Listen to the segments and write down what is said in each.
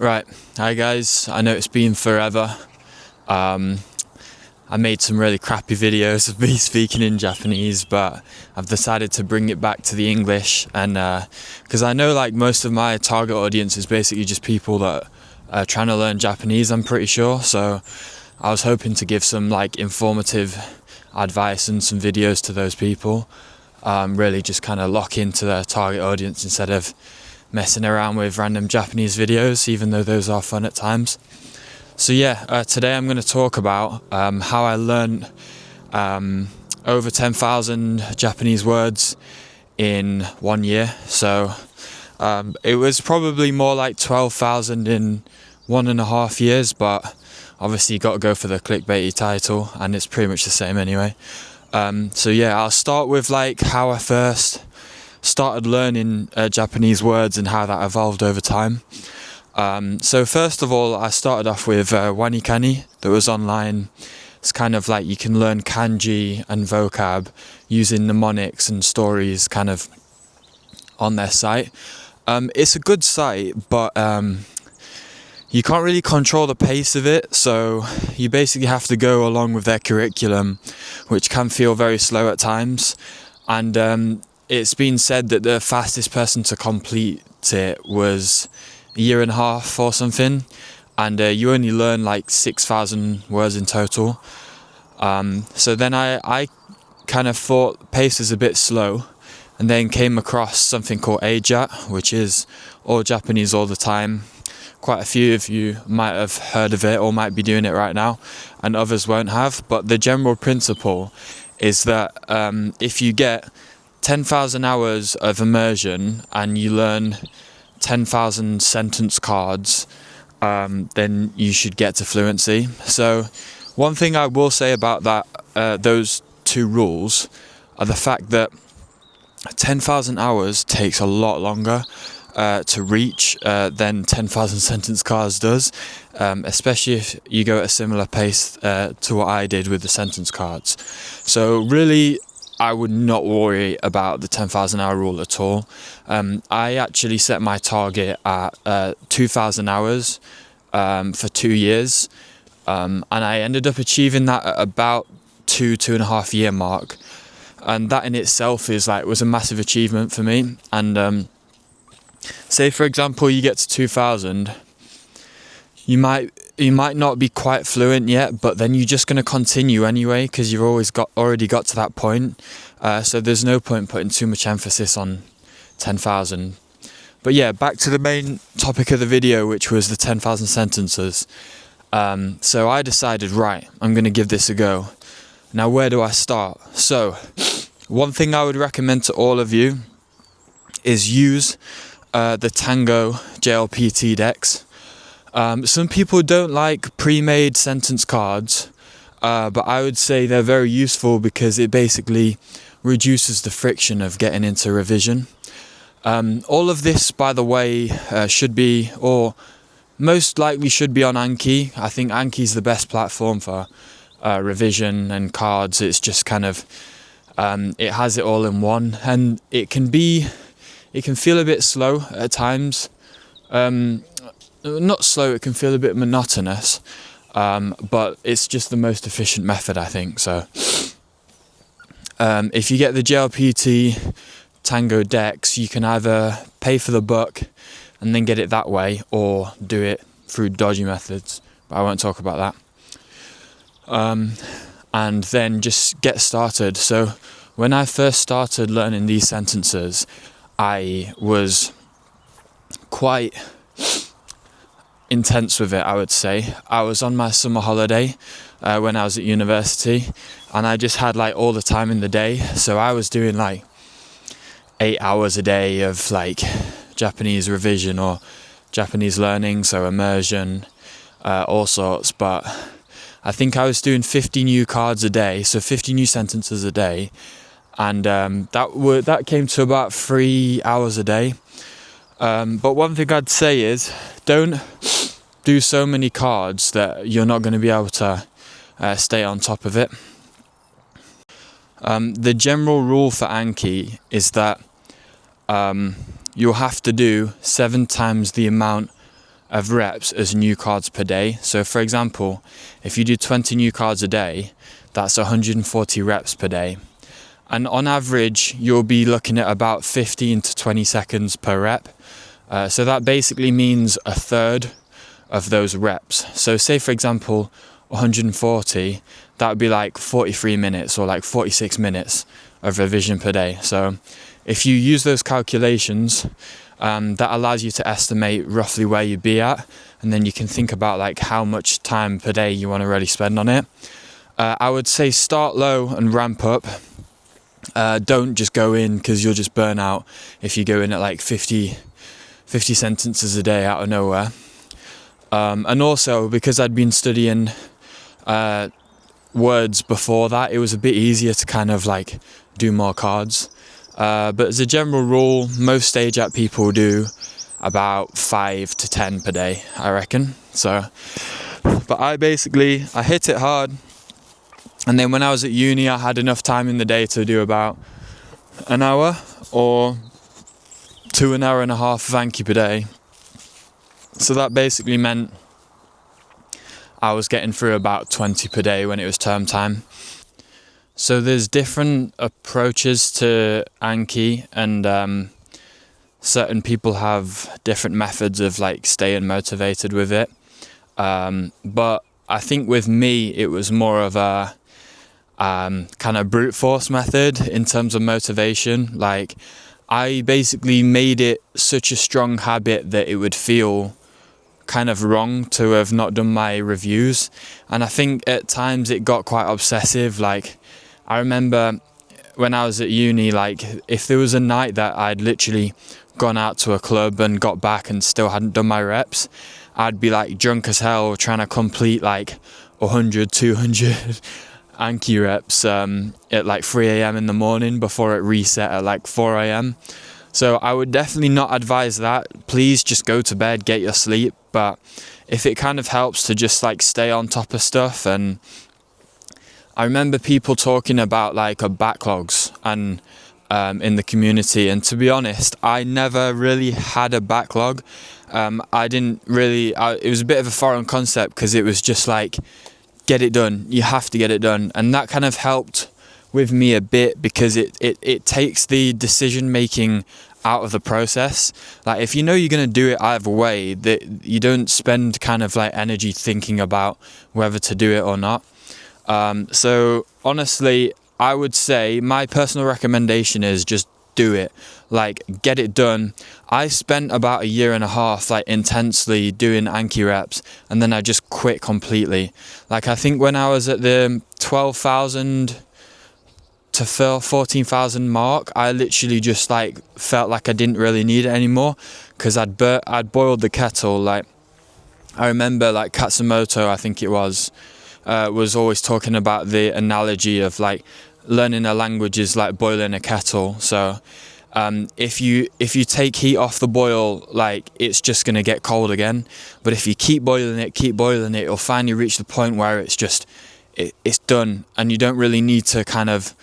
Right, hi guys, I know it's been forever. I made some really crappy videos of me speaking in Japanese, but I've decided to bring it back to the English, and because I know like most of my target audience is basically just people that are trying to learn Japanese, I'm pretty sure, so I was hoping to give some like informative advice and some videos to those people, really just kind of lock into their target audience instead of messing around with random Japanese videos, even though those are fun at times. So yeah, today I'm going to talk about how I learned over 10,000 Japanese words in 1 year. So it was probably more like 12,000 in 1.5 years, but obviously you got to go for the clickbaity title, and it's pretty much the same anyway. So yeah, I'll start with like how I first started learning Japanese words and how that evolved over time. So first of all, I started off with Wanikani that was online. It's kind of like you can learn kanji and vocab using mnemonics and stories kind of on their site. It's a good site, but you can't really control the pace of it, so you basically have to go along with their curriculum, which can feel very slow at times. And it's been said that the fastest person to complete it was 1.5 years or something, and you only learn like 6,000 words in total. So then I kind of thought pace is a bit slow, and then came across something called AJAT, which is all Japanese all the time. Quite a few of you might have heard of it or might be doing it right now, and others won't have. But the general principle is that if you get 10,000 hours of immersion and you learn 10,000 sentence cards, then you should get to fluency. So one thing I will say about that, those two rules, are the fact that 10,000 hours takes a lot longer to reach than 10,000 sentence cards does, especially if you go at a similar pace to what I did with the sentence cards. So really, I would not worry about the 10,000 hour rule at all. I actually set my target at 2,000 hours for 2 years, and I ended up achieving that at about 2.5 year mark, and that in itself was a massive achievement for me. And say for example you get to 2,000, you might not be quite fluent yet, but then you're just going to continue anyway because you've already got to that point. So there's no point putting too much emphasis on 10,000. But yeah, back to the main topic of the video, which was the 10,000 sentences. So I decided, right, I'm going to give this a go. Now, where do I start? So one thing I would recommend to all of you is use the Tango JLPT decks. Some people don't like pre-made sentence cards, but I would say they're very useful because it basically reduces the friction of getting into revision. All of this, by the way, should be, or most likely should be, on Anki. I think Anki is the best platform for revision and cards. It's just kind of, it has it all in one, and it can feel a bit slow at times. Not slow, it can feel a bit monotonous, but it's just the most efficient method, I think. So if you get the JLPT Tango decks, you can either pay for the book and then get it that way, or do it through dodgy methods, but I won't talk about that. And then just get started. So when I first started learning these sentences, I was quite intense with it, I would say. I was on my summer holiday when I was at university, and I just had like all the time in the day, so I was doing like 8 hours a day of like Japanese revision or Japanese learning, so immersion, all sorts. But I think I was doing 50 new cards a day, so 50 new sentences a day, and that came to about 3 hours a day. But one thing I'd say is, don't do so many cards that you're not going to be able to stay on top of it. The general rule for Anki is that you'll have to do 7 times the amount of reps as new cards per day. So for example, if you do 20 new cards a day, that's 140 reps per day. And on average, you'll be looking at about 15 to 20 seconds per rep. So that basically means a third of those reps. So say for example, 140, that would be like 43 minutes or like 46 minutes of revision per day. So if you use those calculations, that allows you to estimate roughly where you'd be at, and then you can think about like how much time per day you want to really spend on it. I would say start low and ramp up. Don't just go in, because you'll just burn out if you go in at like 50 sentences a day out of nowhere. And also, because I'd been studying words before that, it was a bit easier to kind of like do more cards. But as a general rule, most stage app people do about 5 to 10 per day, I reckon. So, but I hit it hard. And then when I was at uni, I had enough time in the day to do about an hour or to an hour and a half of Anki per day. So that basically meant I was getting through about 20 per day when it was term time. So there's different approaches to Anki, and certain people have different methods of like staying motivated with it. But I think with me, it was more of a kind of brute force method in terms of motivation. Like I basically made it such a strong habit that it would feel kind of wrong to have not done my reviews. And I think at times it got quite obsessive. Like I remember when I was at uni, like if there was a night that I'd literally gone out to a club and got back and still hadn't done my reps, I'd be like drunk as hell trying to complete like 100, 200 Anki reps at like 3 a.m. in the morning before it reset at like 4 a.m. So I would definitely not advise that. Please just go to bed, get your sleep. But if it kind of helps to just like stay on top of stuff, and I remember people talking about like backlogs and in the community, and to be honest, I never really had a backlog. It was a bit of a foreign concept, because it was just like, get it done, you have to get it done. And that kind of helped with me a bit, because it takes the decision making out of the process. Like if you know you're going to do it either way, that you don't spend kind of like energy thinking about whether to do it or not. So honestly, I would say my personal recommendation is just do it. Like get it done. I spent about 1.5 years like intensely doing Anki reps, and then I just quit completely. Like I think when I was at the 12,000 to 14,000 mark, I literally just like felt like I didn't really need it anymore, because I'd boiled the kettle. Like I remember like Katsumoto, I think it was always talking about the analogy of like learning a language is like boiling a kettle. So if you take heat off the boil, like it's just going to get cold again. But if you keep boiling it, it'll finally reach the point where it's just it's done, and you don't really need to kind of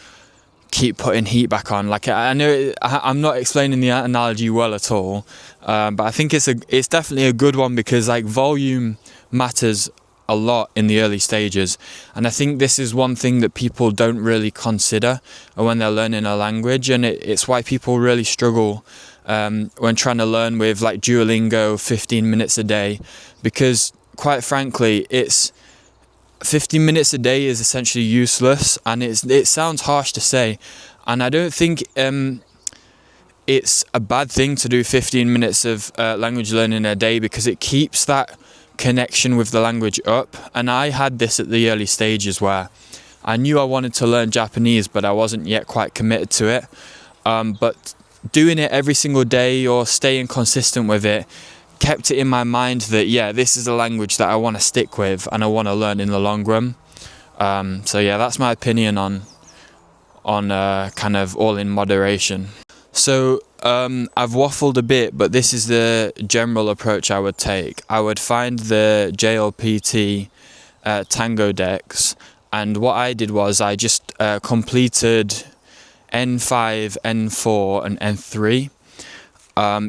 keep putting heat back on. Like I know I'm not explaining the analogy well at all, but I think it's definitely a good one, because like volume matters a lot in the early stages, and I think this is one thing that people don't really consider when they're learning a language, and it's why people really struggle when trying to learn with like Duolingo 15 minutes a day, because quite frankly, it's 15 minutes a day is essentially useless, and it sounds harsh to say, and I don't think it's a bad thing to do 15 minutes of language learning a day, because it keeps that connection with the language up. And I had this at the early stages where I knew I wanted to learn Japanese, but I wasn't yet quite committed to it. But doing it every single day or staying consistent with it kept it in my mind that, yeah, this is a language that I want to stick with and I want to learn in the long run. So yeah, that's my opinion on kind of all in moderation. So I've waffled a bit, but this is the general approach I would take. I would find the JLPT Tango decks, and what I did was I just completed N5, N4 and N3.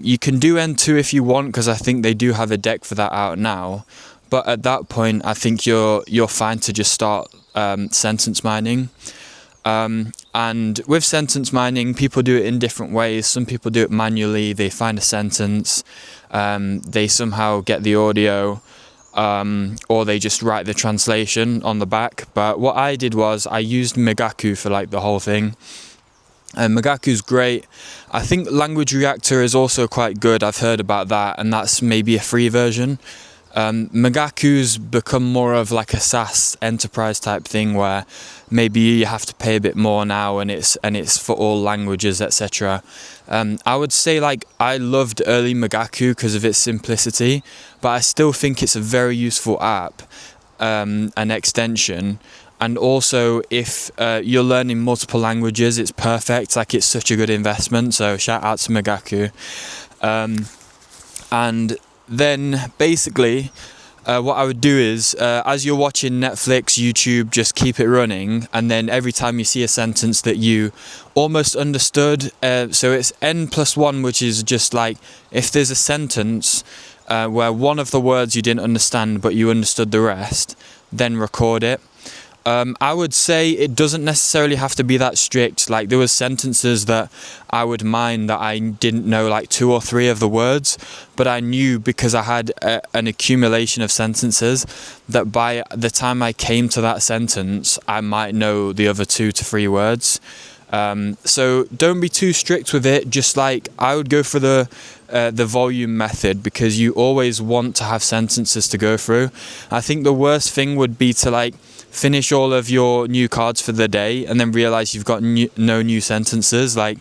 You can do N2 if you want, because I think they do have a deck for that out now. But at that point, I think you're fine to just start sentence mining. And with sentence mining, people do it in different ways. Some people do it manually. They find a sentence, they somehow get the audio, or they just write the translation on the back. But what I did was I used Migaku for like the whole thing. And Migaku's great. I think Language Reactor is also quite good. I've heard about that, and that's maybe a free version. Migaku's become more of like a SaaS enterprise type thing, where maybe you have to pay a bit more now, and it's for all languages, etc. I would say like I loved early Migaku because of its simplicity, but I still think it's a very useful app, an extension. And also, if you're learning multiple languages, it's perfect. Like, it's such a good investment. So shout out to Migaku. And then basically, what I would do is, as you're watching Netflix, YouTube, just keep it running. And then every time you see a sentence that you almost understood, so it's N+1, which is just like, if there's a sentence where one of the words you didn't understand, but you understood the rest, then record it. I would say it doesn't necessarily have to be that strict. Like, there was sentences that I would mind that I didn't know like 2 or 3 of the words, but I knew because I had an accumulation of sentences that by the time I came to that sentence, I might know the other 2 to 3 words. So don't be too strict with it. Just like, I would go for the volume method, because you always want to have sentences to go through. I think the worst thing would be to like finish all of your new cards for the day and then realize you've got no new sentences. Like,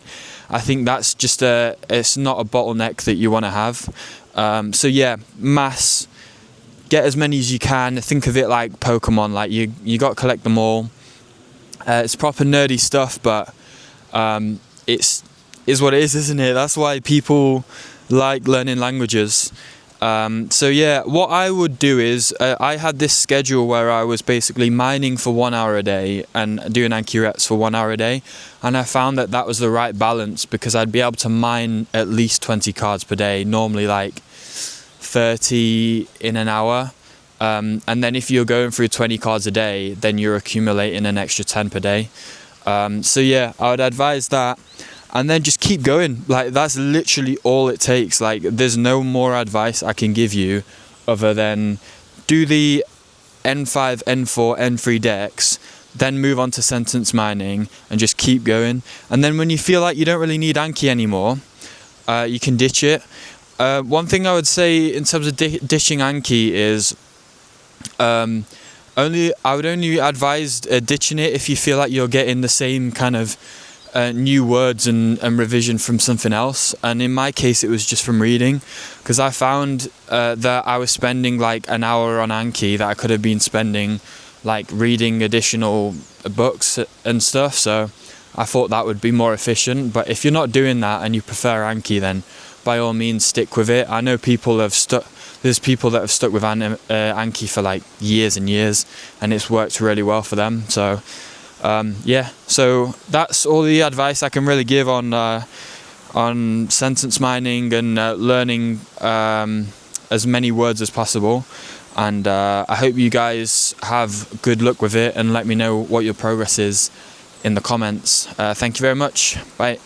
I think that's just it's not a bottleneck that you want to have. So yeah, mass, get as many as you can. Think of it like Pokemon, like you got to collect them all. It's proper nerdy stuff, but it's what it is, isn't it? That's why people like learning languages. So yeah, what I would do is, I had this schedule where I was basically mining for 1 hour a day and doing Anki reps for 1 hour a day, and I found that was the right balance, because I'd be able to mine at least 20 cards per day, normally like 30 in an hour, and then if you're going through 20 cards a day, then you're accumulating an extra 10 per day. So yeah, I would advise that. And then just keep going. Like, that's literally all it takes. Like, there's no more advice I can give you other than do the N5, N4, N3 decks, then move on to sentence mining and just keep going. And then when you feel like you don't really need Anki anymore, you can ditch it. One thing I would say in terms of ditching Anki is, I would only advise ditching it if you feel like you're getting the same kind of new words and revision from something else. And in my case, it was just from reading, because I found that I was spending like an hour on Anki that I could have been spending like reading additional books and stuff. So I thought that would be more efficient. But if you're not doing that and you prefer Anki, then by all means stick with it. I know there's people that have stuck with Anki for like years and years, and it's worked really well for them. So yeah, so that's all the advice I can really give on sentence mining and learning as many words as possible. And I hope you guys have good luck with it, and let me know what your progress is in the comments. Thank you very much. Bye.